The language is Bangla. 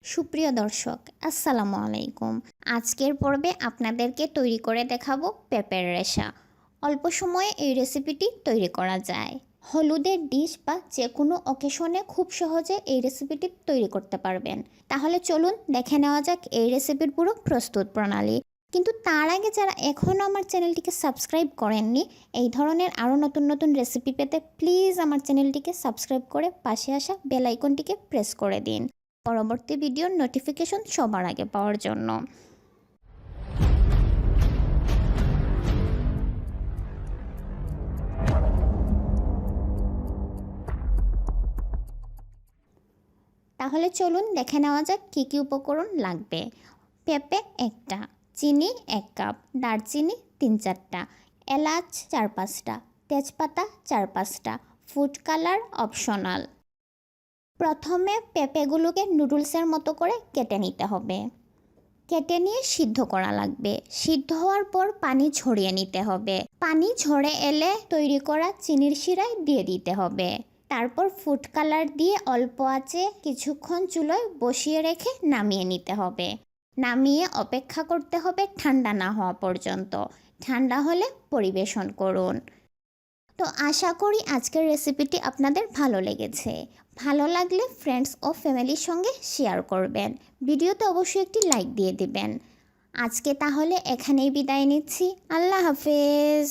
সুপ্রিয় দর্শক, আসসালামু আলাইকুম। আজকের পর্বে আপনাদেরকে তৈরি করে দেখাবো পেঁপের রেশা। অল্প সময়ে এই রেসিপিটি তৈরি করা যায়। হলুদের ডিশ বা যে কোনো অকেশনে খুব সহজে এই রেসিপিটি তৈরি করতে পারবেন। তাহলে চলুন দেখে নেওয়া যাক এই রেসিপির পুরো প্রস্তুত প্রণালী। কিন্তু তার আগে যারা এখনও আমার চ্যানেলটিকে সাবস্ক্রাইব করেননি, এই ধরনের আরও নতুন নতুন রেসিপি পেতে প্লিজ আমার চ্যানেলটিকে সাবস্ক্রাইব করে পাশে আসা বেল আইকনটিকে প্রেস করে দিন পরবর্তী ভিডিওর নোটিফিকেশন সবার আগে পাওয়ার জন্য। তাহলে চলুন দেখে নেওয়া যাক কী কী উপকরণ লাগবে। পেঁপে একটা, চিনি 1 কাপ, দারচিনি 3-4টা, এলাচ 4-5টা, তেজপাতা 4-5টা, ফুড কালার অপশনাল। প্রথমে পেঁপেগুলোকে নুডলসের মতো করে কেটে নিতে হবে। কেটে নিয়ে সিদ্ধ করা লাগবে। সিদ্ধ হওয়ার পর পানি ঝরিয়ে নিতে হবে। পানি ঝরে এলে তৈরি করা চিনির শিরায় দিয়ে দিতে হবে। তারপর ফুড কালার দিয়ে অল্প আঁচে কিছুক্ষণ চুলোয় বসিয়ে রেখে নামিয়ে নিতে হবে। নামিয়ে অপেক্ষা করতে হবে ঠান্ডা না হওয়া পর্যন্ত। ঠান্ডা হলে পরিবেশন করুন। তো আশা করি আজকের রেসিপিটি আপনাদের ভালো লেগেছে। ভালো লাগলে ফ্রেন্ডস ও ফ্যামিলির সঙ্গে শেয়ার করবেন। ভিডিওতে অবশ্যই একটি লাইক দিয়ে দিবেন। আজকে তাহলে এখানেই বিদায় নিচ্ছি। আল্লাহ হাফেজ।